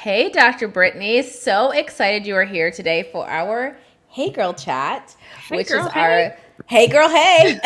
Hey, Dr. Brittany. So excited you are here today for our Hey Girl chat, Hey which is girl, hey. our Hey Girl Hey.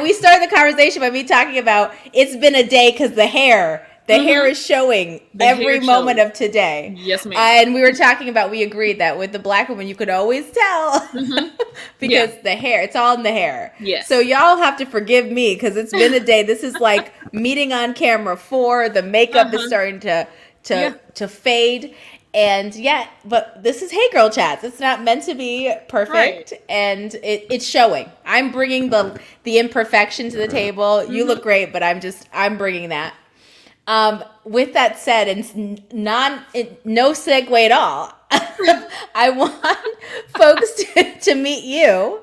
We started the conversation by me talking about it's been a day because the hair Mm-hmm. is showing The every hair moment shows. of today. Yes, ma'am. And we were talking about, we agreed that with the black woman, you could always tell Mm-hmm. because Yeah. the hair, it's all in the hair. So Yes. y'all have to forgive me because it's been a day. This is like meeting on camera 4. The makeup is Uh-huh. starting to Yeah. fade. And yeah, but this is Hey Girl Chats. It's not meant to be Right. perfect, and it's showing. I'm bringing the imperfection to the table. You Mm-hmm. look great, but I'm bringing that. With that said, and no segue at all, I want folks to meet you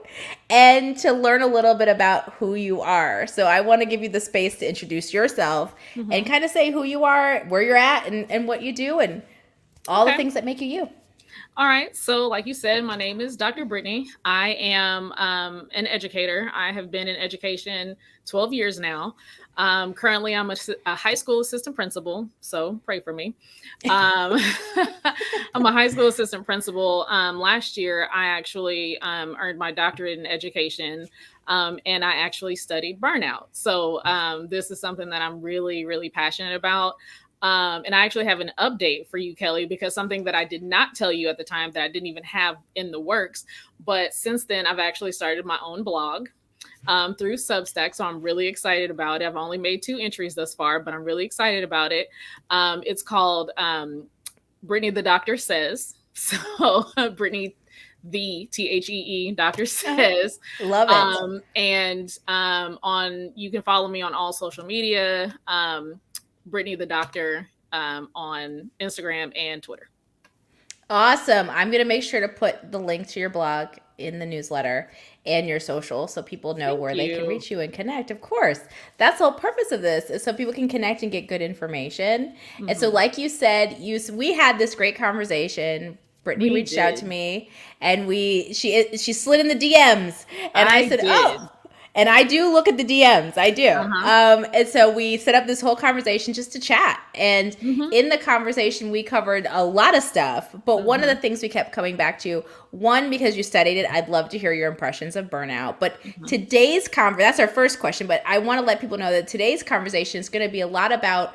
and to learn a little bit about who you are. So I want to give you the space to introduce yourself and Mm-hmm. kind of say who you are, where you're at, and what you do, and all the Okay. things that make you you. All right. So, like you said, my name is Dr. Brittany. I am an educator. I have been in education 12 years now. Currently, I'm a high school assistant principal. So, pray for me. Um, I'm a high school assistant principal. Last year, I actually earned my doctorate in education. And I actually studied burnout. So, this is something that I'm really, really passionate about. And I actually have an update for you, Kelly, because something that I did not tell you at the time that I didn't even have in the works. But since then, I've actually started my own blog through Substack. So I'm really excited about it. I've only made 2 entries thus far, but I'm really excited about it. It's called Brittany the Doctor Says. So Brittany the THEE Doctor Uh-huh. Says. Love it. And on you can follow me on all social media. Brittany the Doctor on Instagram and Twitter. Awesome. I'm going to make sure to put the link to your blog in the newsletter and your social so people know Thank where they can you. reach you and connect. Of course, that's the whole purpose of this is so people can connect and get good information. And so, Hmm. like you said, we had this great conversation. Brittany We reached out to did. me, and she slid in the DMs, and I I said, "Oh." did. And I do look at the DMs. I do. Uh huh. And so we set up this whole conversation just to chat. And Hmm. in the conversation, we covered a lot of stuff. But one of the Hmm. things we kept coming back to, one, because you studied it, I'd love to hear your impressions of burnout. But Hmm. today's that's our first question. But I want to let people know that today's conversation is going to be a lot about,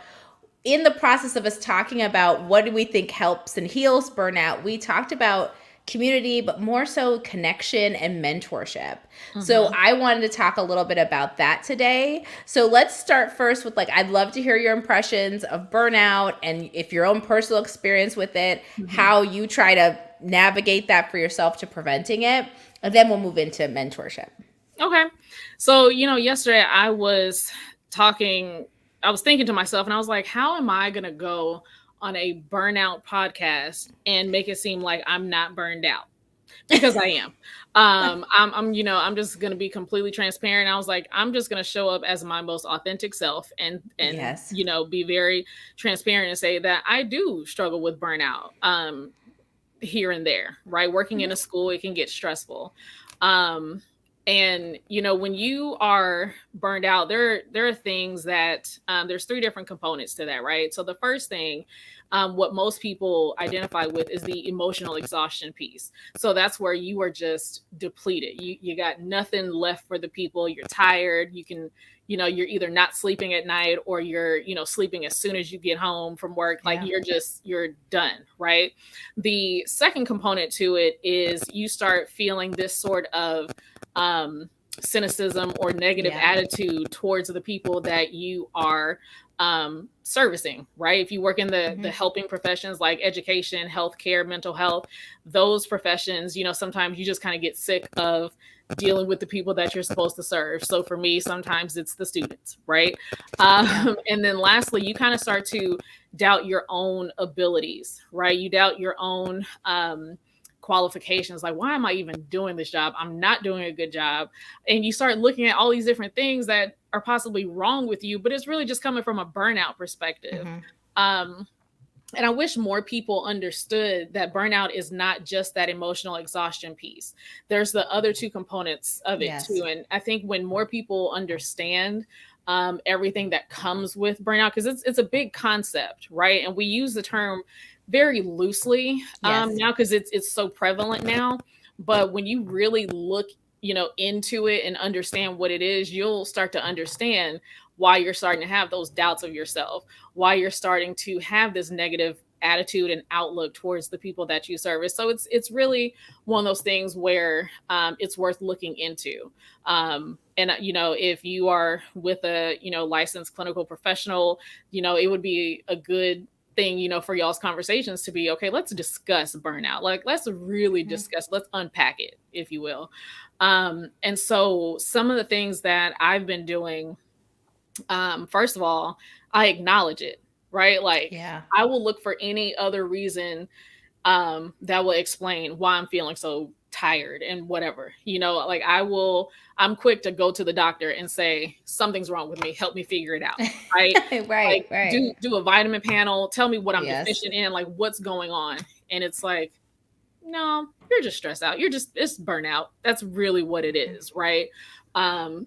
in the process of us talking about what do we think helps and heals burnout, we talked about community, but more so connection and mentorship. So Hmm. I wanted to talk a little bit about that today. So let's start first with, like, I'd love to hear your impressions of burnout and if your own personal experience with it, Hmm. how you try to navigate that for yourself to preventing it. And then we'll move into mentorship. Okay. So, yesterday talking, I was thinking to myself, and I was like, how am I going to go on a burnout podcast and make it seem like I'm not burned out? Because I am. I'm just gonna be completely transparent. I was like, I'm just gonna show up as my most authentic self and Yes. be very transparent and say that I do struggle with burnout here and there, right? Working in a school, it can get stressful. Um and when you are burned out, there are things that there's 3 different components to that, right? So the first thing, what most people identify with, is the emotional exhaustion piece. So that's where you are just depleted. You got nothing left for the people. You're tired. You're either not sleeping at night, or you're sleeping as soon as you get home from work. Like Yeah. you're done, right? The second component to it is you start feeling this sort of um, cynicism or negative Yeah. attitude towards the people that you are servicing, right? If you work in the Hmm. helping professions like education, healthcare, mental health, those professions, sometimes you just kind of get sick of dealing with the people that you're supposed to serve. So for me, sometimes it's the students, right? Yeah. And then lastly, you kind of start to doubt your own abilities, right? You doubt your own qualifications. Like, why am I even doing this job? I'm not doing a good job. And you start looking at all these different things that are possibly wrong with you, but it's really just coming from a burnout perspective. Hmm. Um, and I wish more people understood that burnout is not just that emotional exhaustion piece. There's the other 2 components of it too. Yes. And I think when more people understand everything that comes with burnout, because it's a big concept, right? And we use the term very loosely Yes. now because it's so prevalent now. But when you really look, into it and understand what it is, you'll start to understand why you're starting to have those doubts of yourself, why you're starting to have this negative attitude and outlook towards the people that you service. So it's really one of those things where it's worth looking into. And if you are with a licensed clinical professional, it would be a good thing, for y'all's conversations to be, okay, let's discuss burnout. Like, let's really Mhm. discuss, let's unpack it, if you will. And so some of the things that I've been doing, first of all, I acknowledge it, right? Like, Yeah. I will look for any other reason that will explain why I'm feeling so tired and whatever. Like, I'm quick to go to the doctor and say, something's wrong with me. Help me figure it out. Right. Right, Like, right. do a vitamin panel, tell me what I'm Yes. deficient in, like what's going on. And it's like, no, you're just stressed out. It's burnout. That's really what it is. Right.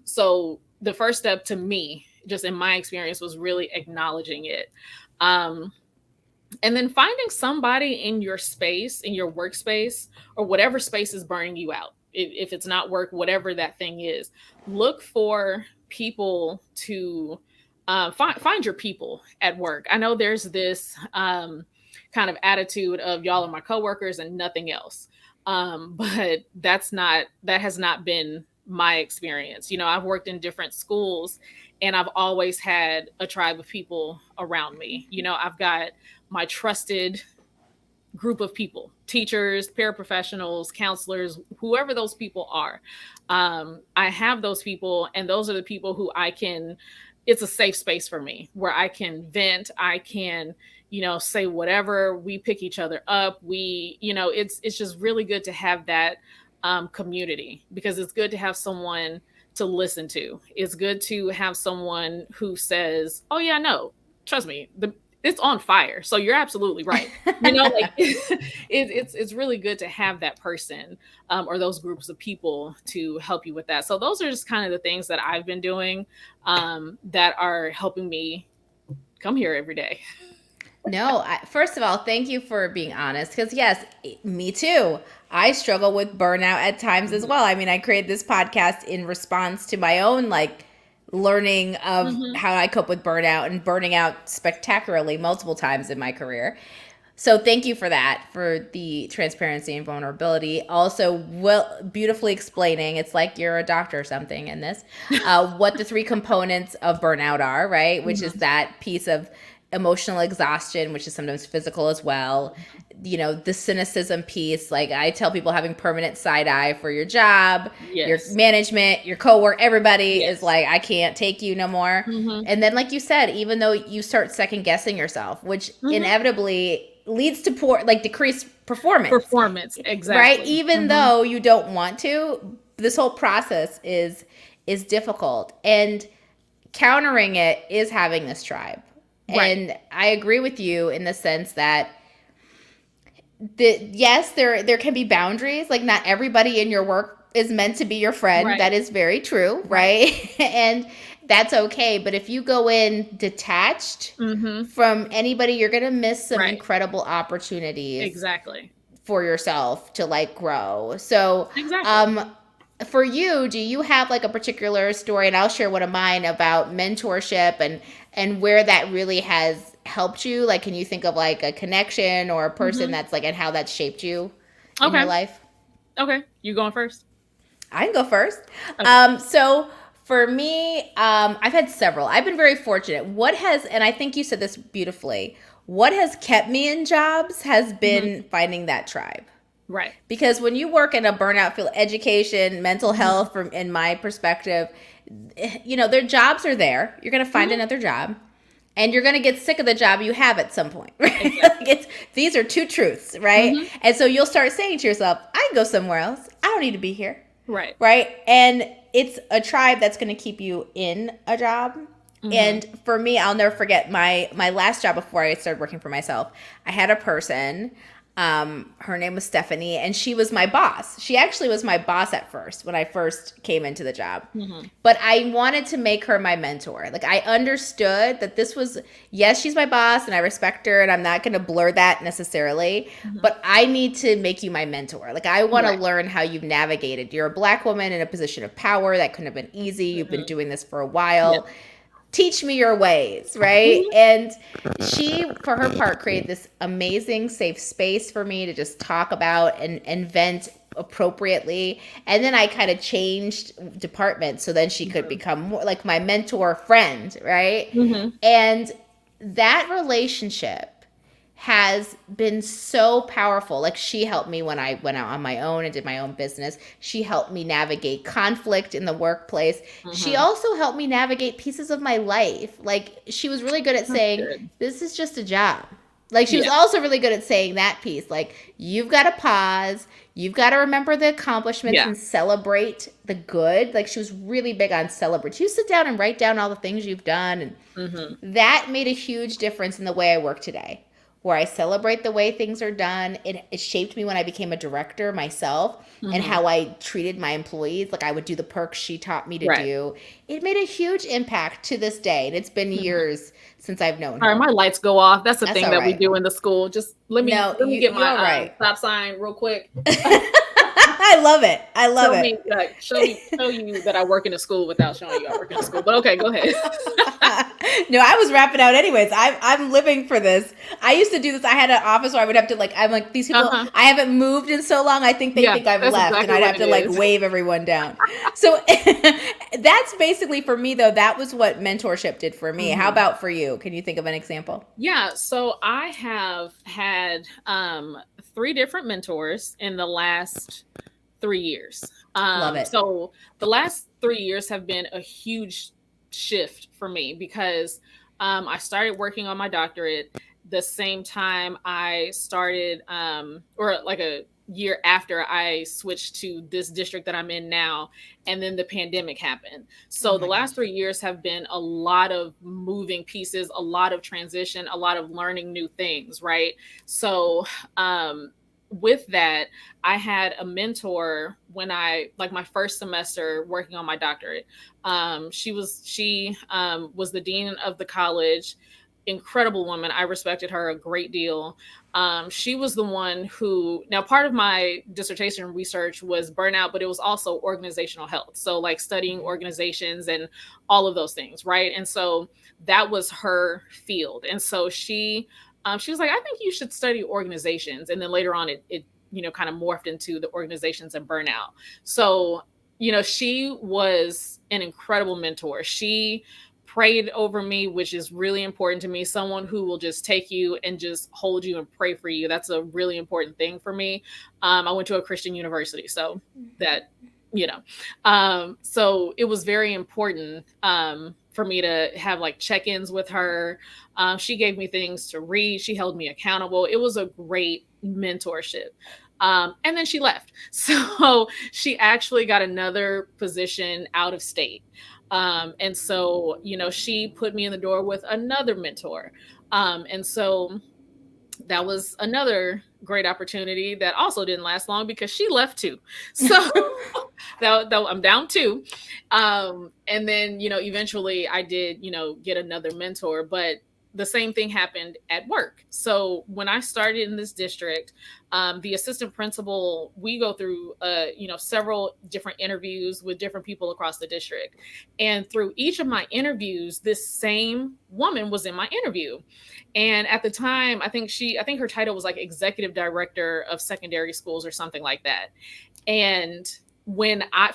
So the first step to me, just in my experience, was really acknowledging it. Um, and then finding somebody in your space, in your workspace, or whatever space is burning you out. If it's not work, whatever that thing is, look for people to find your people at work. I know there's this kind of attitude of y'all are my coworkers and nothing else. But that has not been my experience. I've worked in different schools and I've always had a tribe of people around me. I've got my trusted group of people, teachers, paraprofessionals, counselors, whoever those people are. I have those people, and those are the people who it's a safe space for me where I can vent. I can, say whatever. We pick each other up. It's just really good to have that community, because it's good to have someone to listen to. It's good to have someone who says, oh, yeah, no, trust me, it's on fire. So you're absolutely right. Like it's really good to have that person, or those groups of people to help you with that. So those are just kind of the things that I've been doing, that are helping me come here every day. No, first of all, thank you for being honest. Because, yes, me too. I struggle with burnout at times as Mhm. well. I mean, I created this podcast in response to my own, like, learning of Mhm. how I cope with burnout and burning out spectacularly multiple times in my career. So thank you for that, for the transparency and vulnerability. Also, well, beautifully explaining. It's like you're a doctor or something in this. What the three components of burnout are, right? Which is Mhm. that piece of emotional exhaustion, which is sometimes physical as well. The cynicism piece. Like, I tell people, having permanent side eye for your job, your Yes. management, your coworker, everybody is Yes. like, I can't take you no more. Mhm. And then, like you said, even though you start second guessing yourself, which Mhm. inevitably leads to decreased performance, Performance, right? exactly. Even Mhm. though you don't want to, this whole process is difficult, and countering it is having this tribe. Right. And I agree with you in the sense that yes, there can be boundaries. Like, not everybody in your work is meant to be your friend. Right. That is very true, Right. right? And that's okay. But if you go in detached Mhm. from anybody, you're gonna miss some Right. incredible opportunities Exactly. for yourself to, like, grow. So, Exactly. um, for you, do you have like a particular story? And I'll share one of mine about mentorship and where that really has helped you. Like, can you think of like a connection or a person Mhm. that's like, and how that's shaped you in your Okay. life? Okay. You going first? I can go first. Okay. So for me, I've had several. I've been very fortunate. What has, and I think you said this beautifully, what has kept me in jobs has Mhm. been finding that tribe. Right. Because when you work in a burnout field, education, mental Mhm. health, from in my perspective, their jobs are there. You're going to find Mhm. another job, and you're going to get sick of the job you have at some point. Right? Like, Exactly. these are two truths, right? Mhm. And so you'll start saying to yourself, I can go somewhere else. I don't need to be here, Right. right? And it's a tribe that's going to keep you in a job. Mhm. And for me, I'll never forget my last job before I started working for myself. I had a person. Her name was Stephanie, and she was my boss. She actually was my boss at first when I first came into the job. Mm-hmm. But I wanted to make her my mentor. Like, I understood that this was, yes, she's my boss and I respect her and I'm not going to blur that necessarily, Mm-hmm. but I need to make you my mentor. Like, I want to Right. learn how you've navigated. You're a Black woman in a position of power. That couldn't have been easy. You've been Mm-hmm. doing this for a Yeah. while. Teach me your ways, right? Mm-hmm. And she, for her part, created this amazing safe space for me to just talk about and vent appropriately. And then I kind of changed departments so then she could become more like my mentor friend, right? Mm-hmm. And that relationship has been so powerful. Like, she helped me when I went out on my own and did my own business. She helped me navigate conflict in the workplace. She Mm-hmm. also helped me navigate pieces of my life. Like, she was really good at That's saying, good. this is just a job. Like, she was Yeah. also really good at saying that piece. Like, you've got to pause. You've got to remember the accomplishments Yeah. and celebrate the good. Like, she was really big on celebrate. You sit down and write down all the things you've done, and Mm-hmm. that made a huge difference in the way I work today, where I celebrate the way things are done. It shaped me when I became a director myself and Mm-hmm. how I treated my employees. Like, I would do the perks she taught me to Right. do. It made a huge impact to this day. And it's been Mm-hmm. years since I've known All right, her. my lights go off. That's the That's thing all that we right. do in the school. Just let me No, let me get my you're right. stop sign real quick. I love it. I love Show it. me, show you that I work in a school without showing you I work in a school. But okay, go ahead. No, I was wrapping out anyways. I'm living for this. I used to do this. I had an office where I would have to, like, I'm like, these people, Uh-huh. I haven't moved in so long. I think they Yeah, think I've that's left, and exactly I'd what have it to, like, is. wave everyone down. So that's basically for me, though. That was what mentorship did for me. How Mhm. about for you? Can you think of an example? Yeah, so I have had three different mentors in the last 3 years. Love it. So the last 3 years have been a huge shift for me because I started working on my doctorate the same time I started, or like a year after I switched to this district that I'm in now, and then the pandemic happened. Oh So the my last gosh. 3 years have been a lot of moving pieces, a lot of transition, a lot of learning new things, right? So, with that, I had a mentor when I like my first semester working on my doctorate. She was the dean of the college. Incredible woman. I respected her a great deal. She was the one who, now part of my dissertation research was burnout, but it was also organizational health. So like studying organizations and all of those things, right? And so that was her field. And so she was like, I think you should study organizations. And then later on, it kind of morphed into the organizations and burnout. So, she was an incredible mentor. She prayed over me, which is really important to me. Someone who will just take you and just hold you and pray for you. That's a really important thing for me. I went to a Christian university, so that, you know, so it was very important for me to have like check ins with her. She gave me things to read, she held me accountable. It was a great mentorship. And then she left. So she actually got another position out of state. And so, she put me in the door with another mentor. And so that was another great opportunity that also didn't last long because she left too. So that I'm down two. And then, eventually I did, get another mentor, but the same thing happened at work. So when I started in this district, the assistant principal, we go through, several different interviews with different people across the district. And through each of my interviews, this same woman was in my interview. And at the time, I think her title was like executive director of secondary schools or something like that. And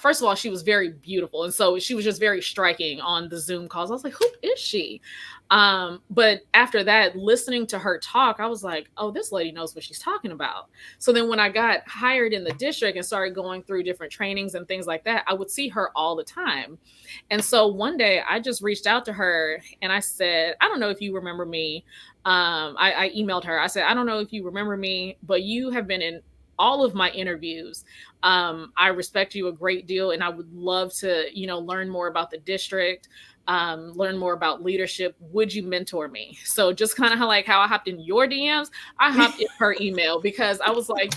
first of all, she was very beautiful. And so she was just very striking on the Zoom calls. I was like, who is she? But after that, listening to her talk, I was like, oh, this lady knows what she's talking about. So then when I got hired in the district and started going through different trainings and things like that, I would see her all the time. And so one day I just reached out to her and I said, I don't know if you remember me. I emailed her. I said, I don't know if you remember me, but you have been all of my interviews. I respect you a great deal, and I would love to, learn more about the district, learn more about leadership. Would you mentor me? So just kind of how I hopped in your DMs, I hopped in her email because I was like,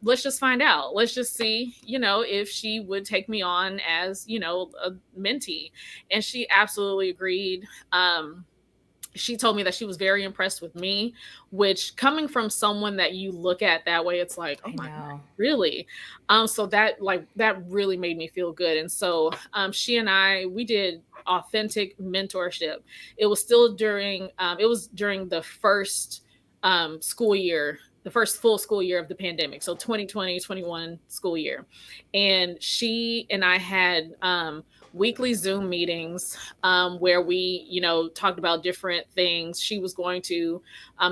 let's just find out. Let's just see, if she would take me on as, a mentee. And she absolutely agreed. She told me that she was very impressed with me, which coming from someone that you look at that way, it's like, oh I my God, know. really? So that really made me feel good. And so she and we did authentic mentorship. It was during the first school year, the first full school year of the pandemic. So 2020-21 school year. And she and I had weekly Zoom meetings where we, talked about different things. She was going to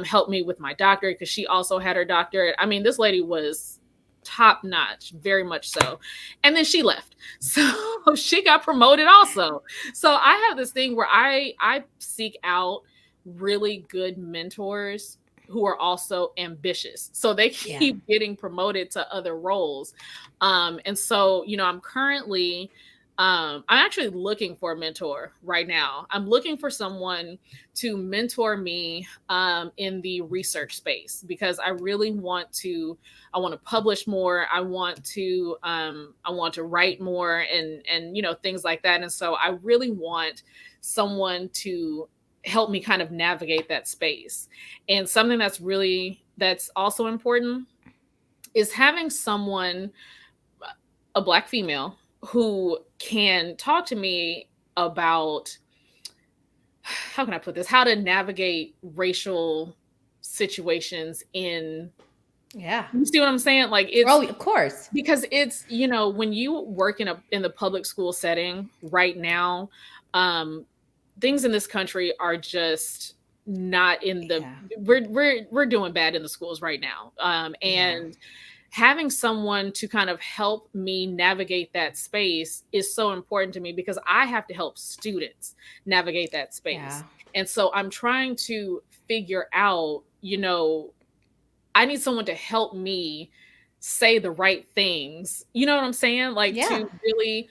help me with my doctorate because she also had her doctorate. I mean, this lady was top notch, very much so. And then she left. So she got promoted also. So I have this thing where I seek out really good mentors who are also ambitious. So they Yeah. keep getting promoted to other roles. And so, I'm actually looking for a mentor right now. I'm looking for someone to mentor me in the research space because I really I want to publish more. I want to write more and things like that. And so I really want someone to help me kind of navigate that space. And something that's also important is having someone, a Black female, who can talk to me about, how can I put this, how to navigate racial situations in, Yeah. you see what I'm saying? Like it's Oh, of course. because it's, when you work in the public school setting right now, um things in this country are just not in the Yeah. we're doing bad in the schools right now. Yeah. And having someone to kind of help me navigate that space is so important to me because I have to help students navigate that Yeah. space. And so I'm trying to figure out, I need someone to help me say the right things. You know what I'm saying? Like Yeah. to really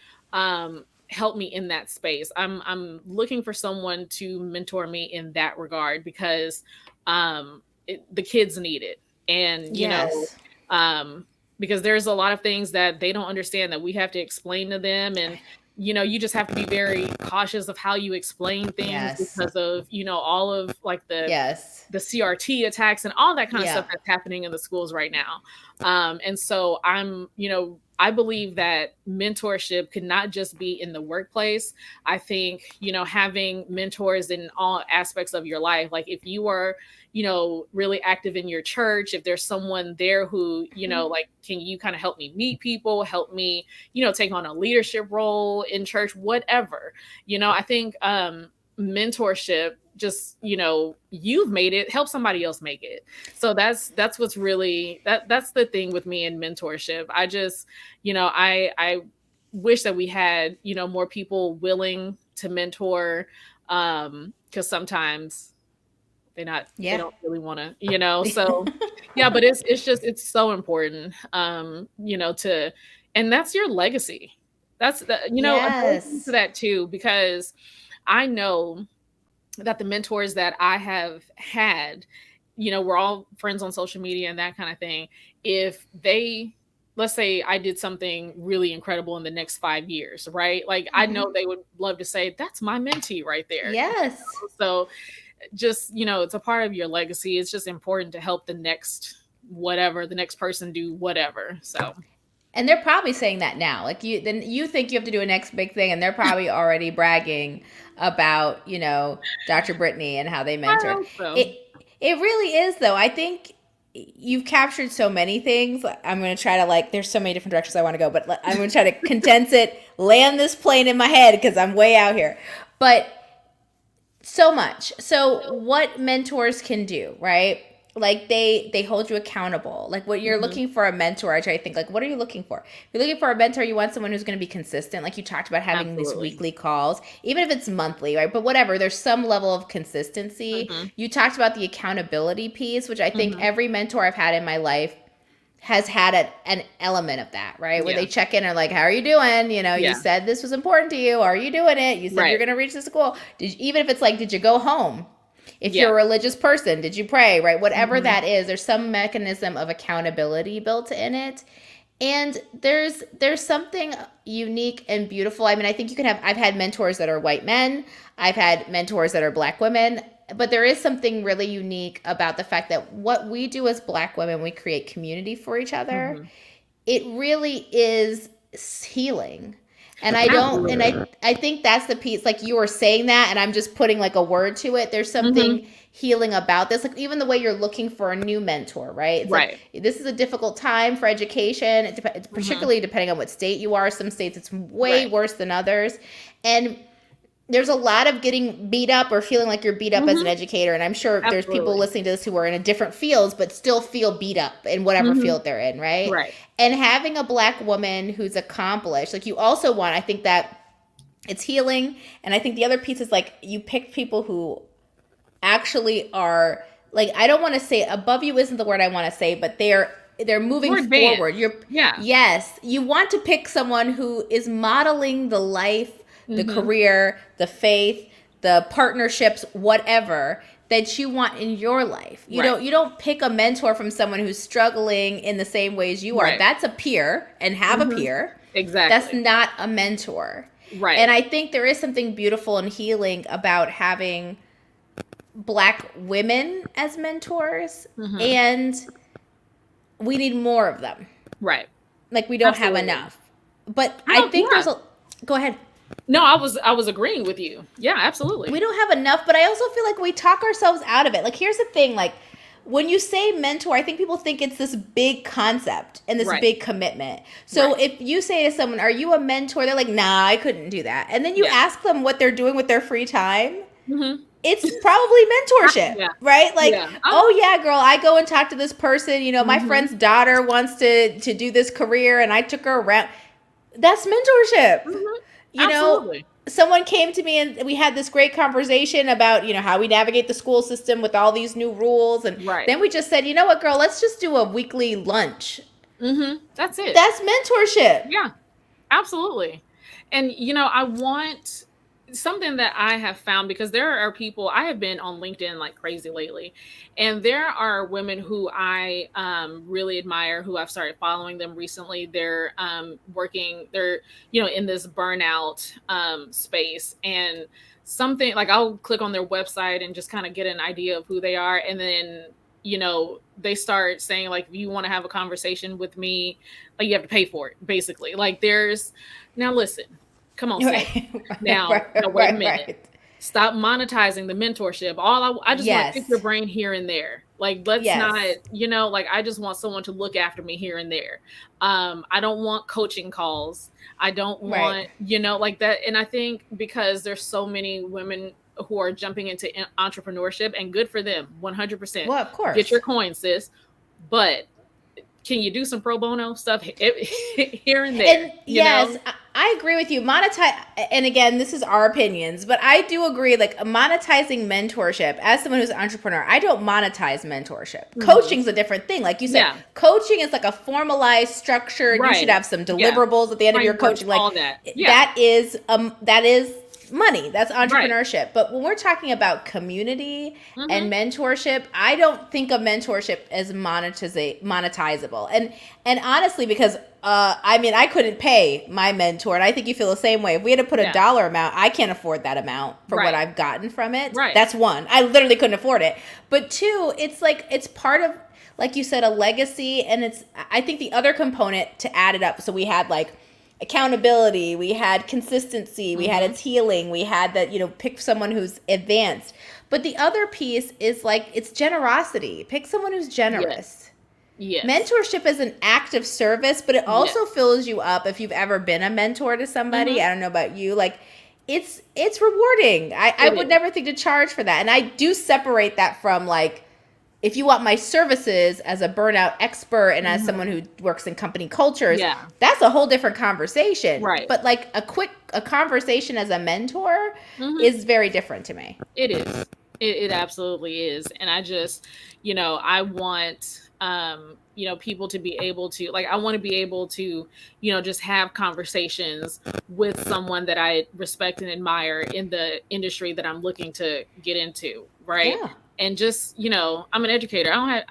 help me in that space. I'm looking for someone to mentor me in that regard because the kids need it. And Yes. um because there's a lot of things that they don't understand that we have to explain to them. And you just have to be very cautious of how you explain things Yes. because of all of like Yes. the CRT attacks and all that kind of Yeah. stuff that's happening in the schools right now. And so I believe that mentorship could not just be in the workplace. I think, having mentors in all aspects of your life, like if you are, really active in your church, if there's someone there who, like, can you kind of help me meet people, help me, take on a leadership role in church, whatever, I think, mentorship, just you've made it, help somebody else make it. So that's what's really that's the thing with me in mentorship. I just I wish that we had more people willing to mentor, because sometimes they Yeah. don't really want to, so yeah. But it's so important, to, and that's your legacy. That's the, another thing to Yes. that too, because I know that the mentors that I have had, we're all friends on social media and that kind of thing. If they, let's say I did something really incredible in the next 5 years, right? Like I Hmm. know they would love to say, that's my mentee right there. Yes. So just, it's a part of your legacy. It's just important to help the next person do whatever. So And they're probably saying that now. Like then you think you have to do a next big thing, and they're probably already bragging about, Dr. Brittany and how they I mentored. hope so. It it really is though. I think you've captured so many things. I'm going to try to, like, there's so many different directions I want to go, but I'm going to try to condense it, land this plane in my head because I'm way out here. But so much. So what mentors can do, right? Like they hold you accountable. Like what you're Mhm. looking for a mentor, I try to think, like, what are you looking for? If you're looking for a mentor, you want someone who's going to be consistent. Like you talked about having these Absolutely. weekly calls, even if it's monthly, right? But whatever, there's some level of consistency. Mhm. You talked about the accountability piece, which I think Mhm. every mentor I've had in my life has had an element of that, right? Where Yeah. they check in and like, how are you doing? You know, you Yeah. said this was important to you. Are you doing it? You said you're Right. going to reach this goal. Even if it's like, did you go home? If Yeah. you're a religious person, did you pray? Right? Whatever Mhm. that is, there's some mechanism of accountability built in it. And there's something unique and beautiful. I mean, I think you can have I've had mentors that are white men. I've had mentors that are black women, but there is something really unique about the fact that what we do as black women, we create community for each other. Mhm. It really is healing. And I don't and Absolutely. I think that's the piece, like you were saying that and I'm just putting like a word to it. There's something Mhm. healing about this, like even the way you're looking for a new mentor, right? It's like Right. this is a difficult time for education. Mhm. Particularly depending on what state you are. Some states it's way Right. worse than others. And there's a lot of getting beat up or feeling like you're beat up as an Mhm. educator. And I'm sure there's people Absolutely. listening to this who are in a different fields, but still feel beat up in whatever Mhm. field they're in, right? Right. And having a black woman who's accomplished, like you also want, I think that it's healing. And I think the other piece is like you pick people who actually are like, I don't want to say above you isn't the word I want to say, but they're moving More forward. advanced. You're Yeah. Yes, you want to pick someone who is modeling the life, the Mhm. career, the faith, the partnerships, whatever that you want in your life. Right. You don't pick a mentor from someone who's struggling in the same ways you are. Right. That's a peer and have a Mhm. peer. That's Exactly. not a mentor. Right. And I think there is something beautiful and healing about having black women as mentors, Mhm. and we need more of them. Right. Like we don't have Absolutely. enough. But I I don't think there's yeah. a Go ahead. No, I was agreeing with you. Yeah, We absolutely. don't have enough, but I also feel like we talk ourselves out of it. Like here's the thing, like when you say mentor, I think people think it's this big concept and this Right. big commitment. So Right. if you say to someone, "Are you a mentor?" They're like, "Nah, I couldn't do that." And then you Yeah. ask them what they're doing with their free time. Mhm. It's probably mentorship, Yeah. right? Like, Yeah. oh yeah, girl, I go and talk to this person. You know, my Mhm. friend's daughter wants to do this career, and I took her around. That's mentorship. Mhm. You know, Absolutely. someone came to me and we had this great conversation about how we navigate the school system with all these new rules, and Right. then we just said, you know what, girl, let's just do a weekly lunch. Mhm. That's it. That's mentorship. Yeah. Absolutely. And I want something that I have found, because there are people, I have been on LinkedIn like crazy lately, and there are women who I really admire, who I've started following them recently. They're working, they're in this burnout space, and something like I'll click on their website and just kind of get an idea of who they are, and then they start saying like, if you want to have a conversation with me, like you have to pay for it, basically. Like there's now listen, come on, sis. Right, Now right, wait a right, minute. right. Stop monetizing the mentorship. I just want to pick Yes, your brain here and there. Like let's not, yes, like I just want someone to look after me here and there. I don't want coaching calls. I don't right. want, like that. And I think because there's so many women who are jumping into entrepreneurship, and good for them, 100%. Well, of Get your course. coin, sis. But can you do some pro bono stuff here and And there? yes, I agree with you. Monetize, and again, this is our opinions, but I do agree. Like monetizing mentorship, as someone who's an entrepreneur, I don't monetize mentorship. Mhm. Coaching's a different thing. Like you said, Yeah. coaching is like a formalized, structured. You should Right. have some Yeah. deliverables at the end of your Frameworks, coaching. Like all that. Yeah. that is money. That's Right. entrepreneurship. But when we're talking about community and Mhm. mentorship, I don't think of mentorship as monetizable. And honestly, because I mean, I couldn't pay my mentor, and I think you feel the same way. If we had to put a Yeah. dollar amount, I can't afford that amount for what Right. I've gotten from it. Right. That's one. I literally couldn't afford it. But two, it's like it's part of, like you said, a legacy, and it's. I think the other component to add it up. So we had like accountability, we had consistency, we had Mhm. its healing, we had that, pick someone who's advanced. But the other piece is like it's generosity. Pick someone who's Yes. generous. Yes. Mentorship is an act of service, but it also Yes. fills you up if you've ever been a mentor to somebody. Mhm. I don't know about you. Like it's rewarding. I It would is. never think to charge for that. And I do separate that from like if you want my services as a burnout expert and as someone Mhm. who works in company cultures, Yeah. that's a whole different conversation. Right. But like a conversation as a mentor Mhm. is very different to me. It is. It absolutely is. And I just, I want, people to be able to, like, I want to be able to, just have conversations with someone that I respect and admire in the industry that I'm looking to get into. Right. Yeah. And just, I'm an educator. I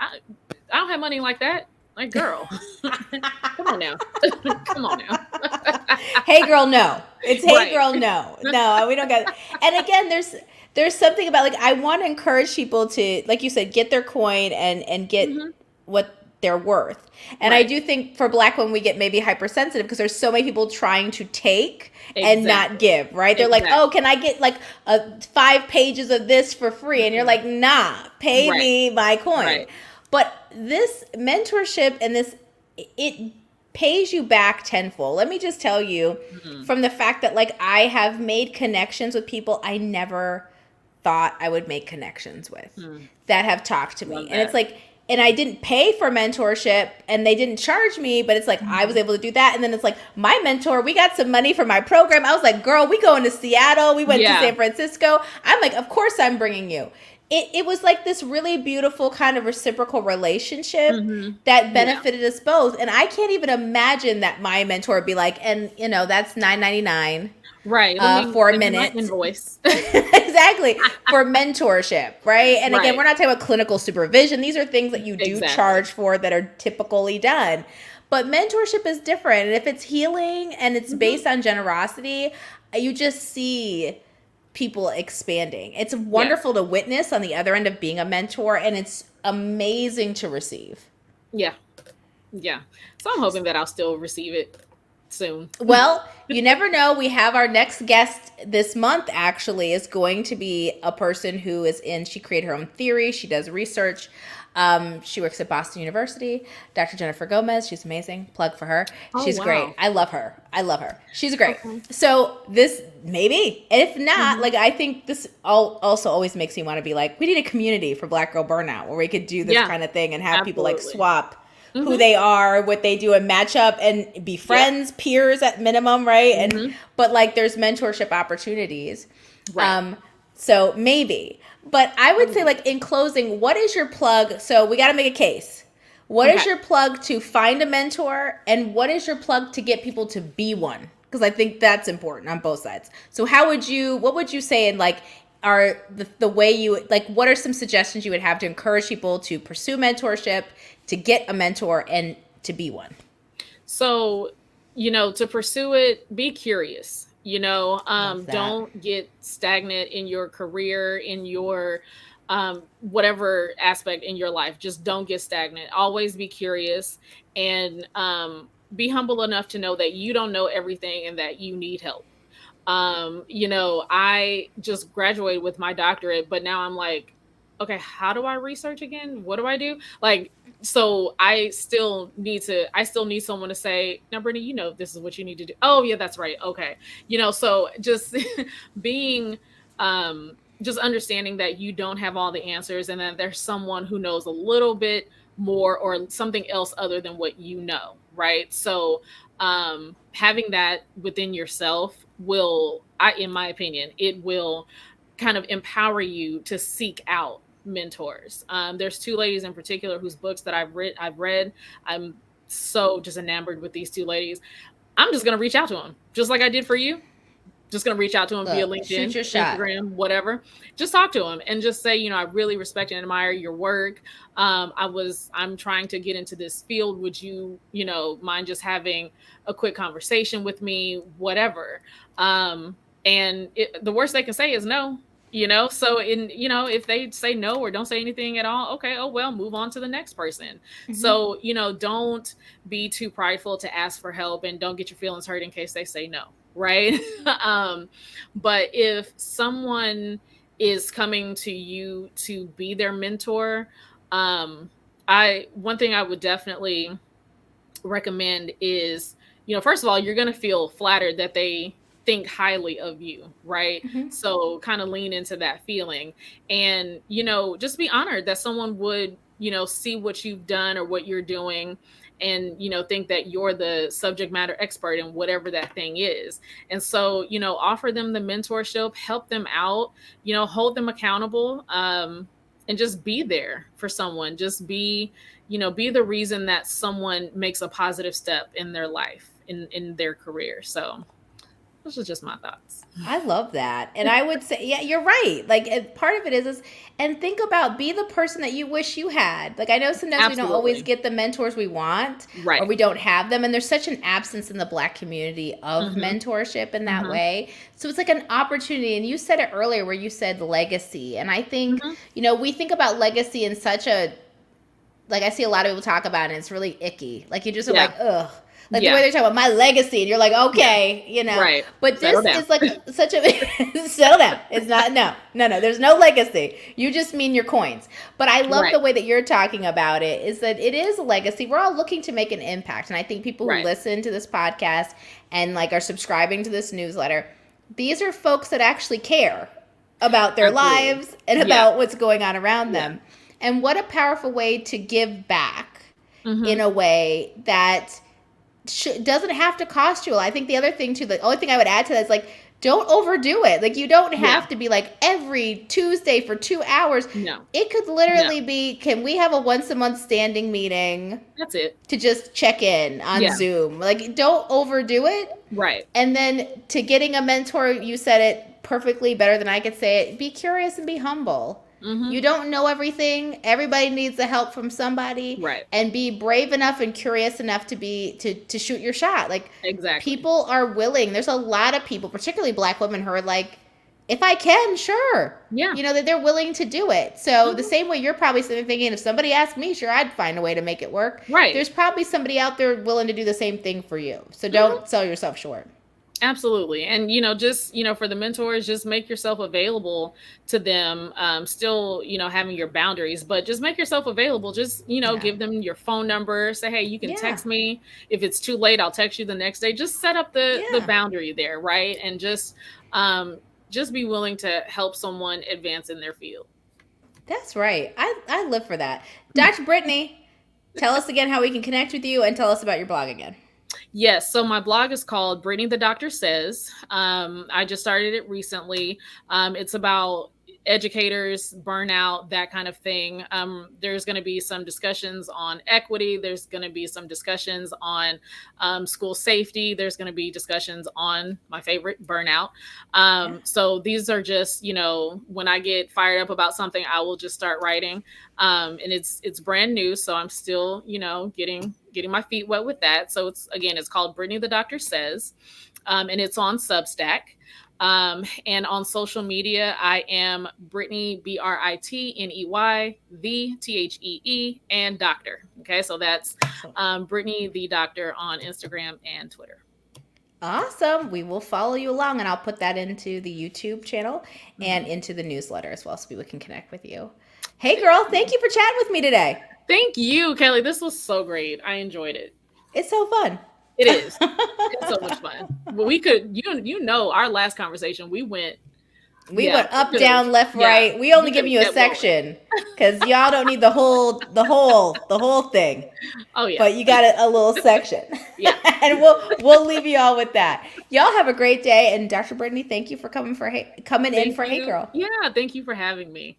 don't have money like that. Like, girl, come on now. Come on now. Hey girl, no. It's hey Right. girl, no. No, we don't got it. And again, there's something about like I want to encourage people to, like you said, get their coin and get Hmm. what they're worth. And I Right. do think for black women we get maybe hypersensitive because there's so many people trying to take and not Exactly. give, right? They're like, "Oh, Exactly. can I get like 5 pages of this for free?" And you're Mm-mm. like, "Nah, pay Right. me my coin." Right. But this mentorship and this, it pays you back tenfold. Let me just tell you, Mhm. from the fact that like I have made connections with people I never thought I would make connections with Mm. that have talked to me. Love And it's that. like, and I didn't pay for mentorship and they didn't charge me, but it's like I was Mhm. able to do that. And then it's like my mentor, we got some money for my program. I was like, girl, we going to Seattle. We went to Yeah. San Francisco. I'm like, of course I'm bringing you. It was like this really beautiful kind of reciprocal relationship Mhm. that Yeah. benefited us both. And I can't even imagine that my mentor would be like, and that's $9.99 Right. Let me for a send you my minute. invoice. Exactly, for mentorship, right? And again, Right. we're not talking about clinical supervision. These are things that you do Exactly. charge for that are typically done. But mentorship is different. And if it's healing and it's Mhm. based on generosity, you just see people expanding. It's wonderful Yes. to witness on the other end of being a mentor, and it's amazing to receive. Yeah. Yeah. So I'm hoping that I'll still receive it soon. Well, you never know. We have our next guest this month, actually, is going to be a person who is in, she created her own theory. She does research. She works at Boston University. Dr. Jennifer Gomez. She's amazing. Plug for her. Oh, She's great. wow. I love her. I love her. She's great. Okay. So, this maybe. If not, Mhm. like, I think this also always makes me want to be like, we need a community for Black Girl Burnout where we could do this Yeah. kind of thing and have people like Absolutely. swap who Mhm. they are, what they do, and match up and be Yep. friends, peers at minimum, right? And Mhm. but like there's mentorship opportunities. Right. Um, so maybe. But I would say, Maybe. like, in closing, what is your plug? So we got to make a case. What is Okay. your plug to find a mentor, and what is your plug to get people to be one? Because I think that's important on both sides. So how would you? What would you say in like? Are the way you like, what are some suggestions you would have to encourage people to pursue mentorship, to get a mentor, and to be one? So, to pursue it, be curious. Love that. Don't get stagnant in your career, in your whatever aspect in your life. Just don't get stagnant. Always be curious and be humble enough to know that you don't know everything and that you need help. I just graduated with my doctorate, but now I'm like, okay, how do I research again? What do I do? Like, so I still need someone to say, now, Brittany, this is what you need to do. Oh, yeah, that's right. Okay. So just being, just understanding that you don't have all the answers and that there's someone who knows a little bit more or something else other than what you know. Right. So, having that within yourself in my opinion, it will kind of empower you to seek out mentors. There's two ladies in particular whose books that I've read. I'm so just enamored with these two ladies. I'm just gonna reach out to them, just like I did for you. Just gonna reach out to them via Look, shoot LinkedIn, your shot. Instagram, whatever. Just talk to them and just say, I really respect and admire your work. I'm trying to get into this field. Would you, mind just having a quick conversation with me, whatever. The worst they can say is no. So if they say no or don't say anything at all, okay, oh well, move on to the next person. Hmm. So, don't be too prideful to ask for help and don't get your feelings hurt in case they say no, right? But if someone is coming to you to be their mentor, um, I one thing I would definitely recommend is, first of all, you're going to feel flattered that they think highly of you, right? Mhm. So kind of lean into that feeling, and just be honored that someone would see what you've done or what you're doing, and think that you're the subject matter expert in whatever that thing is. And so offer them the mentorship, help them out, hold them accountable, and just be there for someone. Just be the reason that someone makes a positive step in their life, in their career. So those are just my thoughts. I love that. And I would say, yeah, you're right. Like, part of it is, and think about, be the person that you wish you had. Like, I know sometimes we don't always Absolutely. get the mentors we want, or Right. we don't have them. And there's such an absence in the Black community of Mhm. mentorship in that Mhm. way. So it's like an opportunity. And you said it earlier where you said legacy. And I think, Mhm. we think about legacy in such a, like, I see a lot of people talk about it and it's really icky. Like, you just are Yeah. like, ugh. Like the way Yeah. they're talking about my legacy, and you're like, Yeah. okay, Right. But Settle this down. is like such a settle down. It's not, no, no, no. There's no legacy. You just mean your coins. But I love Right. the way that you're talking about it. Is that it is a legacy. We're all looking to make an impact, and I think people who Right. listen to this podcast and like are subscribing to this newsletter, these are folks that actually care about their Absolutely. lives and Yeah. about what's going on around Yeah. them. And what a powerful way to give back in Mhm. a way that doesn't have to cost you. I think the other thing too, the only thing I would add to that is like, don't overdo it. Like, you don't Yeah. have to be like every Tuesday for 2 hours. No. It could No. literally be, can we have a once a month standing meeting That's it. to just check in on Yeah. Zoom? Like, don't overdo it. Right. And then to getting a mentor, you said it perfectly better than I could say it. Be curious and be humble. You Mhm. don't know everything. Everybody needs the help from somebody, Right. and be brave enough and curious enough to be to shoot your shot. Like, Exactly. people are willing. There's a lot of people, particularly Black women, who are like, if I can, sure. Yeah. That they're willing to do it. So the Mhm. same way you're probably sitting thinking, if somebody asked me, sure, I'd find a way to make it work. Right. There's probably somebody out there willing to do the same thing for you. So Mhm. don't sell yourself short. Absolutely. And just for the mentors, just make yourself available to them, still having your boundaries, but just make yourself available. Just Yeah. give them your phone number, say, hey, you can Yeah. text me. If it's too late, I'll text you the next day. Just set up the Yeah. boundary there, right? And just be willing to help someone advance in their field. That's right. I live for that. Dr. Brittany, tell us again how we can connect with you, and tell us about your blog again. Yes, so my blog is called Brittany the Doctor Says. I just started it recently. It's about educators, burnout, that kind of thing. There's going to be some discussions on equity. There's going to be some discussions on school safety. There's going to be discussions on my favorite, burnout. Yeah. So these are just, when I get fired up about something, I will just start writing. And it's brand new, so I'm still getting my feet wet with that. So it's called Brittany the Doctor Says, and it's on Substack. And on social media, I am Brittany, Britney, the Thee, and Doctor. Okay, so that's Excellent. Brittany the Doctor on Instagram and Twitter. Awesome. We will follow you along, and I'll put that into the YouTube channel and Mhm. into the newsletter as well, so people can connect with you. Hey, girl, thank you for chatting with me today. Thank you, Kelly. This was so great. I enjoyed it. It's so fun. It is. It's so much fun. But we could, our last conversation, we went, We yeah, went we up, could have, down, left, yeah, right. We only we could give have you a kept going. section because y'all don't need the whole thing. Oh yeah, But you got a little section. yeah. And we'll leave you all with that. Y'all have a great day. And Dr. Brittany, thank you for coming in Thank for Hey you. Girl. Yeah, thank you for having me.